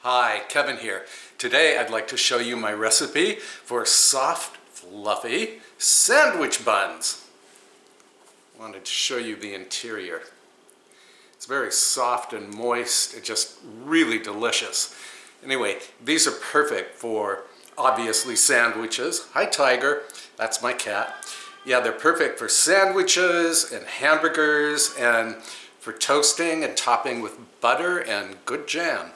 Hi, Kevin here. Today I'd like to show you my recipe for soft, fluffy sandwich buns. I wanted to show you the interior. It's very soft and moist, it's just really delicious. Anyway, these are perfect for, obviously, sandwiches. Hi, Tiger. That's my cat. Yeah, they're perfect for sandwiches and hamburgers and for toasting and topping with butter and good jam.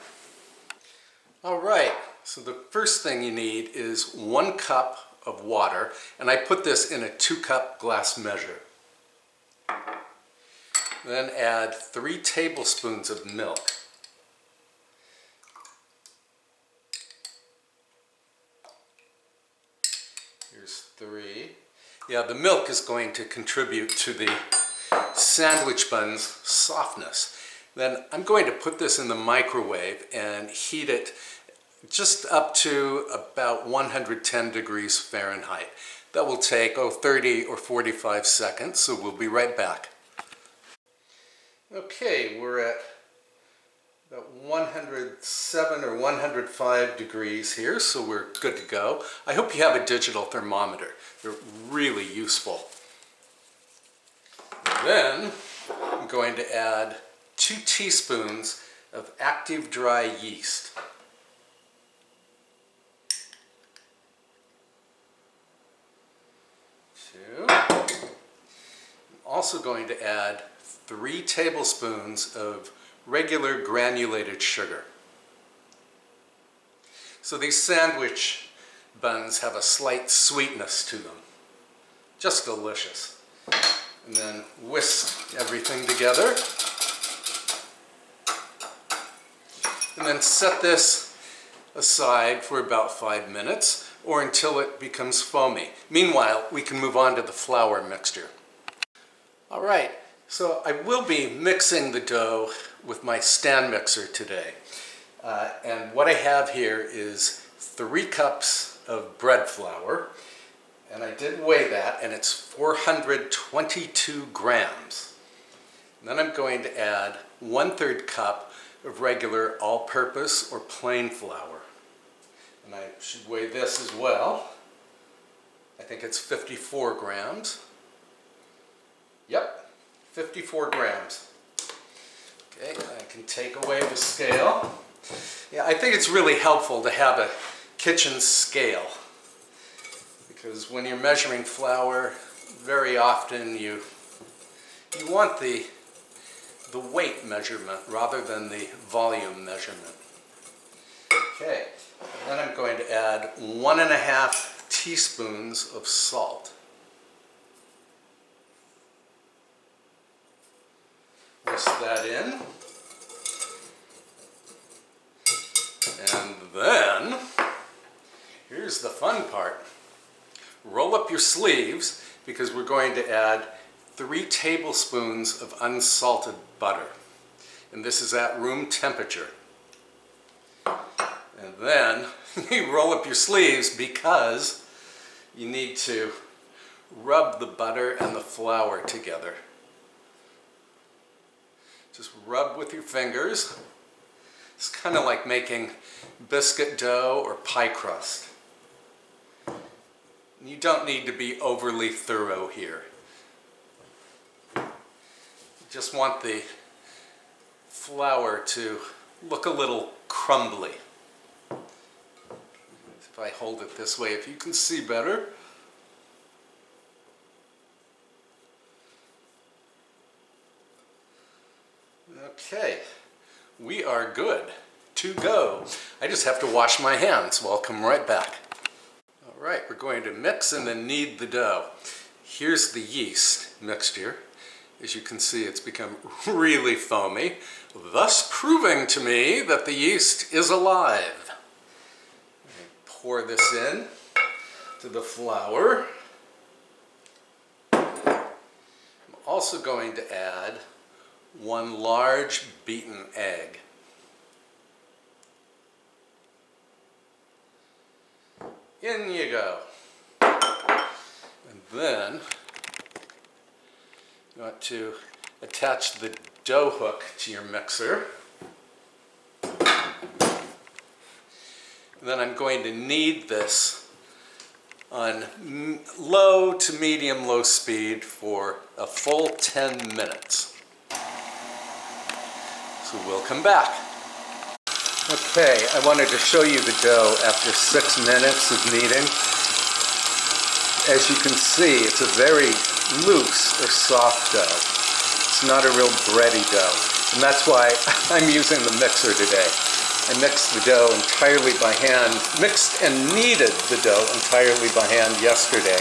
All right, so the first thing you need is 1 cup of water, and I put this in a 2-cup glass measure. Then add 3 tablespoons of milk. Here's 3. Yeah, the milk is going to contribute to the sandwich bun's softness. Then I'm going to put this in the microwave and heat it just up to about 110 degrees Fahrenheit. That will take 30 or 45 seconds, so we'll be right back. Okay, we're at about 107 or 105 degrees here, so we're good to go. I hope you have a digital thermometer. They're really useful. Then I'm going to add 2 teaspoons of active dry yeast. I'm also going to add 3 tablespoons of regular granulated sugar. So these sandwich buns have a slight sweetness to them. Just delicious. And then whisk everything together. And then set this aside for about 5 minutes or until it becomes foamy. Meanwhile, we can move on to the flour mixture. All right, so I will be mixing the dough with my stand mixer today. And what I have here is 3 cups of bread flour. And I did weigh that, and it's 422 grams. And then I'm going to add 1/3 cup of regular all-purpose or plain flour. And I should weigh this as well. I think it's 54 grams. Yep, 54 grams. Okay, I can take away the scale. Yeah, I think it's really helpful to have a kitchen scale, because when you're measuring flour, very often you want the weight measurement rather than the volume measurement. Okay, and then I'm going to add 1½ teaspoons of salt. Whisk that in. And then, here's the fun part. Roll up your sleeves, because we're going to add 3 tablespoons of unsalted butter. And this is at room temperature. And then you roll up your sleeves because you need to rub the butter and the flour together. Just rub with your fingers. It's kind of like making biscuit dough or pie crust. You don't need to be overly thorough here. You just want the flour to look a little crumbly. If I hold it this way, if you can see better. Okay, we are good to go. I just have to wash my hands, so I'll come right back. All right, we're going to mix and then knead the dough. Here's the yeast mixture. As you can see, it's become really foamy, thus proving to me that the yeast is alive. Pour this in to the flour. I'm also going to add 1 large beaten egg. In you go. And then you want to attach the dough hook to your mixer. And then I'm going to knead this on low to medium low speed for a full 10 minutes. So we'll come back. Okay, I wanted to show you the dough after 6 minutes of kneading. As you can see, it's a very loose or soft dough. It's not a real bready dough. And that's why I'm using the mixer today. I mixed the dough entirely by hand, mixed and kneaded the dough entirely by hand yesterday.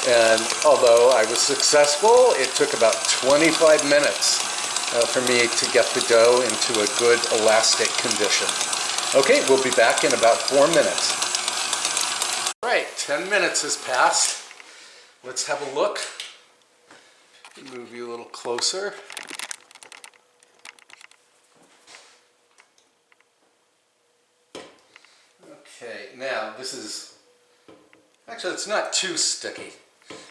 And although I was successful, it took about 25 minutes for me to get the dough into a good elastic condition. Okay, we'll be back in about 4 minutes. All right, 10 minutes has passed. Let's have a look. Move you a little closer. Okay, now this is, actually it's not too sticky.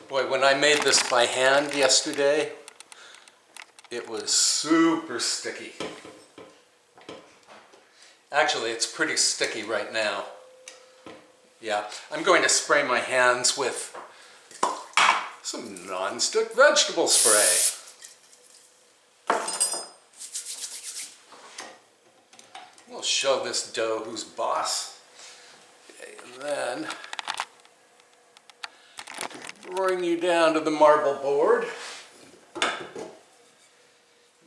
Boy, when I made this by hand yesterday, it was super sticky. Actually, it's pretty sticky right now. Yeah, I'm going to spray my hands with some non-stick vegetable spray. We'll show this dough who's boss. Okay, and then bring you down to the marble board.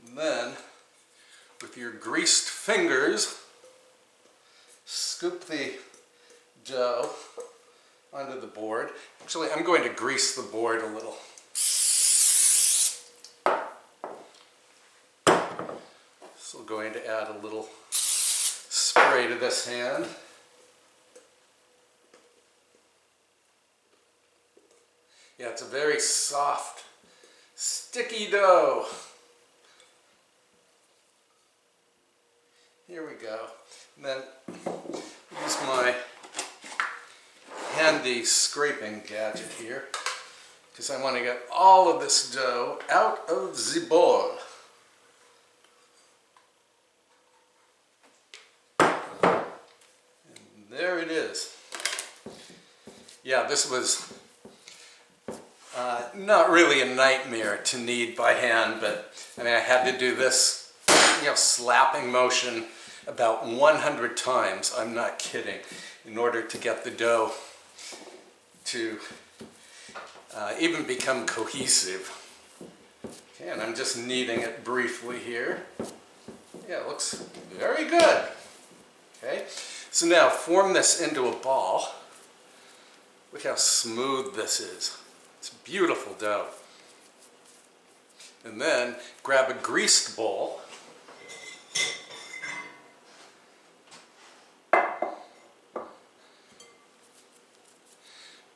And then, with your greased fingers, scoop the dough onto the board. Actually, I'm going to grease the board a little. So I'm going to add a little spray to this hand. Yeah, it's a very soft, sticky dough. Here we go. And then use my handy scraping gadget here, because I want to get all of this dough out of the bowl. And there it is. Yeah, this was not really a nightmare to knead by hand, but I mean, I had to do this, slapping motion about 100 times, I'm not kidding, in order to get the dough to even become cohesive. Okay, and I'm just kneading it briefly here. Yeah, it looks very good. Okay, so now form this into a ball. Look how smooth this is. It's beautiful dough. And then grab a greased bowl.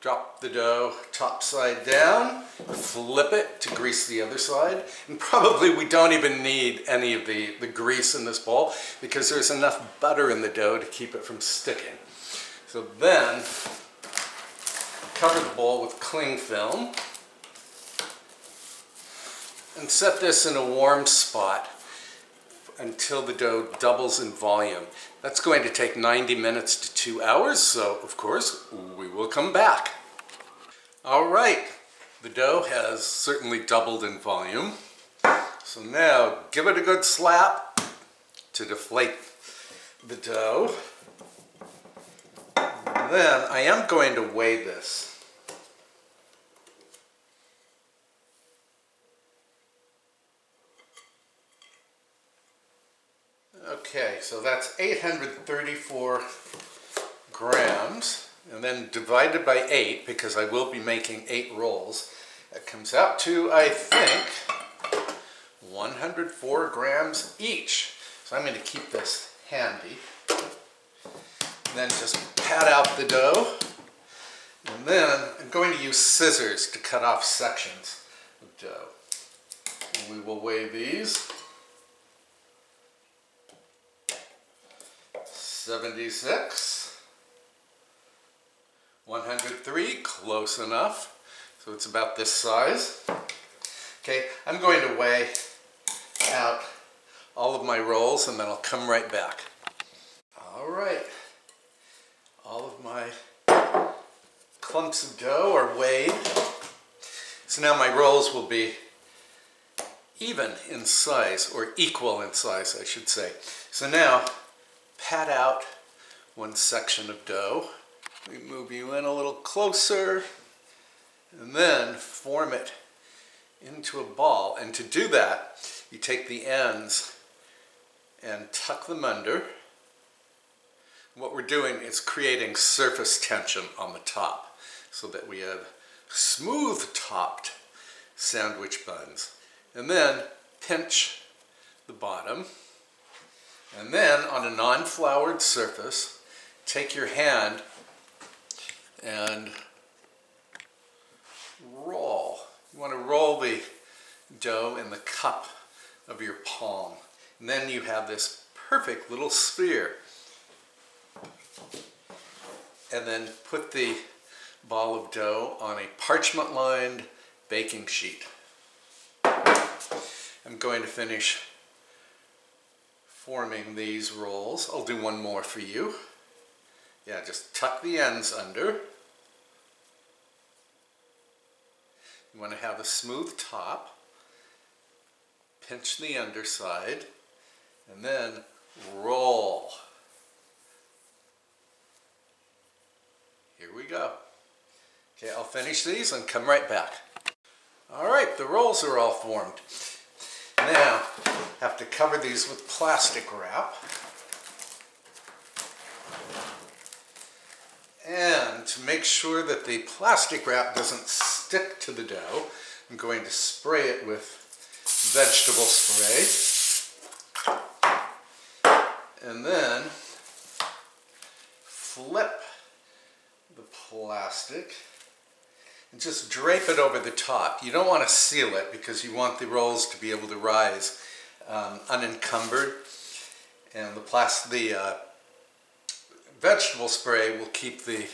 Drop the dough top side down, flip it to grease the other side, and probably we don't even need any of the grease in this bowl because there's enough butter in the dough to keep it from sticking. So then, cover the bowl with cling film and set this in a warm spot until the dough doubles in volume. That's going to take 90 minutes to 2 hours, so of course we will come back. All right, the dough has certainly doubled in volume. So now give it a good slap to deflate the dough. And then I am going to weigh this. Okay, so that's 834 grams, and then divided by 8, because I will be making 8 rolls. That comes out to, I think, 104 grams each. So I'm going to keep this handy. And then just pat out the dough. And then I'm going to use scissors to cut off sections of dough. And we will weigh these. 76, 103, close enough. So it's about this size. Okay, I'm going to weigh out all of my rolls and then I'll come right back. All right, clumps of dough are weighed. So now my rolls will be even in size, or equal in size, I should say. So now, pat out one section of dough. We move you in a little closer, and then form it into a ball. And to do that, you take the ends and tuck them under. What we're doing is creating surface tension on the top so that we have smooth topped sandwich buns. And then pinch the bottom. And then on a non-floured surface, take your hand and roll. You want to roll the dough in the cup of your palm. And then you have this perfect little sphere. And then put the ball of dough on a parchment-lined baking sheet. I'm going to finish forming these rolls. I'll do one more for you. Yeah, just tuck the ends under. You want to have a smooth top. Pinch the underside. And then roll. Here we go. Okay, I'll finish these and come right back. All right, the rolls are all formed. Now, have to cover these with plastic wrap. And to make sure that the plastic wrap doesn't stick to the dough, I'm going to spray it with vegetable spray. And then flip the plastic and just drape it over the top. You don't want to seal it because you want the rolls to be able to rise unencumbered, and the vegetable spray will keep the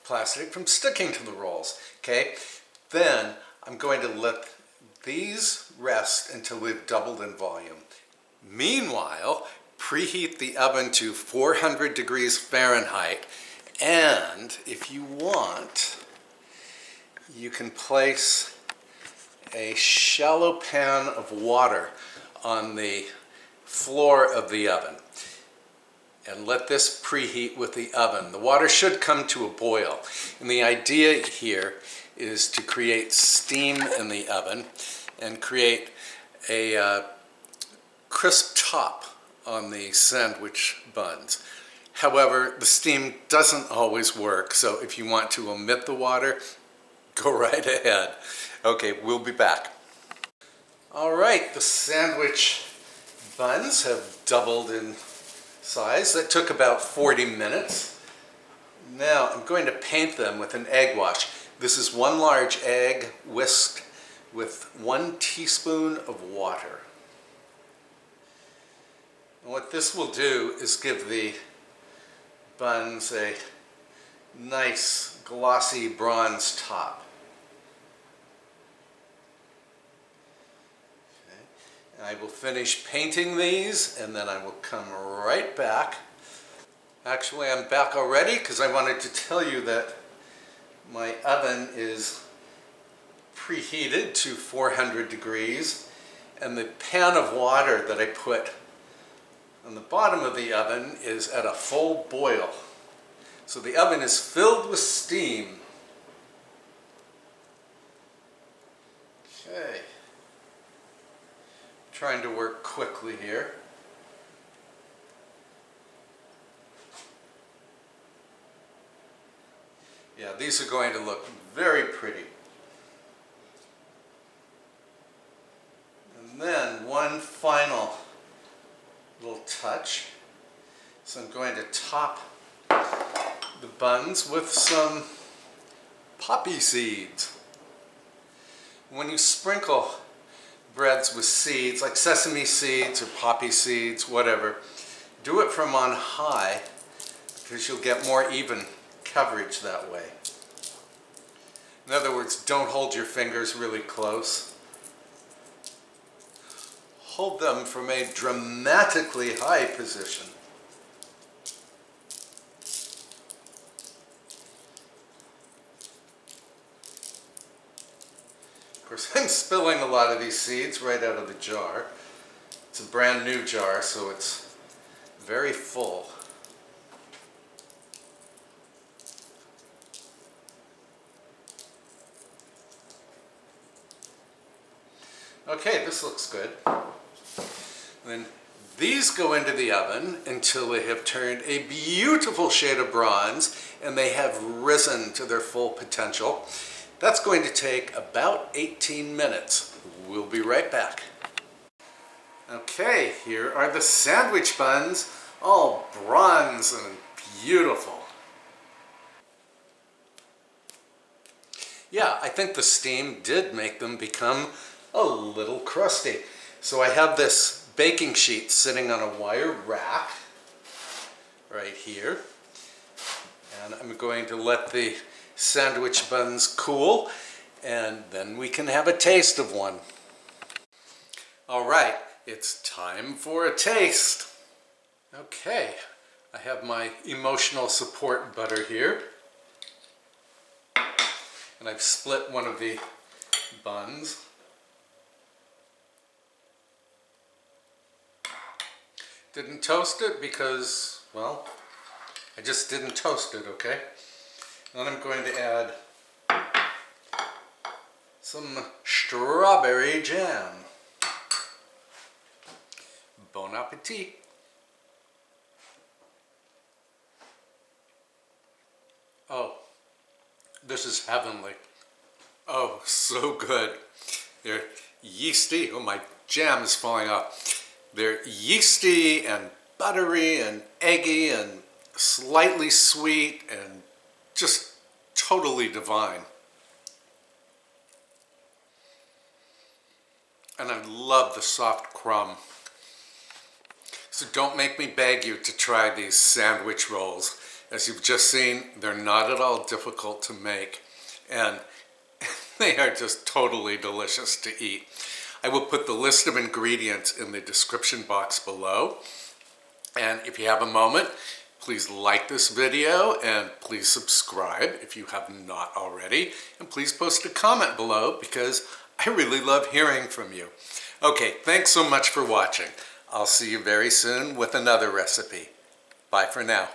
plastic from sticking to the rolls. Okay, then I'm going to let these rest until we've doubled in volume. Meanwhile, preheat the oven to 400 degrees Fahrenheit, and if you want, you can place a shallow pan of water on the floor of the oven and let this preheat with the oven. The water should come to a boil, and the idea here is to create steam in the oven and create a crisp top on the sandwich buns. However, the steam doesn't always work, so if you want to omit the water, go right ahead. Okay, we'll be back. All right, the sandwich buns have doubled in size. That took about 40 minutes. Now I'm going to paint them with an egg wash. This is one large egg whisked with 1 teaspoon of water. And what this will do is give the buns a nice glossy bronze top. Okay. And I will finish painting these and then I will come right back. Actually, I'm back already because I wanted to tell you that my oven is preheated to 400 degrees, and the pan of water that I put on the bottom of the oven is at a full boil. So the oven is filled with steam. Okay. Trying to work quickly here. Yeah, these are going to look very pretty. And then one final little touch. So I'm going to top the buns with some poppy seeds. When you sprinkle breads with seeds, like sesame seeds or poppy seeds, whatever, do it from on high because you'll get more even coverage that way. In other words, don't hold your fingers really close. Hold them from a dramatically high position. course, I'm spilling a lot of these seeds right out of the jar. It's a brand new jar, so it's very full. Okay, this looks good. Then these go into the oven until they have turned a beautiful shade of bronze and they have risen to their full potential. That's going to take about 18 minutes. We'll be right back. Okay, here are the sandwich buns, all bronze and beautiful. Yeah, I think the steam did make them become a little crusty. So I have this baking sheet sitting on a wire rack right here. And I'm going to let the sandwich buns cool, and then we can have a taste of one. All right, it's time for a taste. Okay, I have my emotional support butter here. And I've split one of the buns. Didn't toast it because, well, I just didn't toast it, okay? Then I'm going to add some strawberry jam. Bon appetit. Oh, this is heavenly. Oh, so good. They're yeasty. Oh, my jam is falling off. They're yeasty and buttery and eggy and slightly sweet and just totally divine. And I love the soft crumb. So don't make me beg you to try these sandwich rolls. As you've just seen, they're not at all difficult to make, and they are just totally delicious to eat. I will put the list of ingredients in the description box below. And if you have a moment, please like this video and please subscribe if you have not already. And please post a comment below because I really love hearing from you. Okay, thanks so much for watching. I'll see you very soon with another recipe. Bye for now.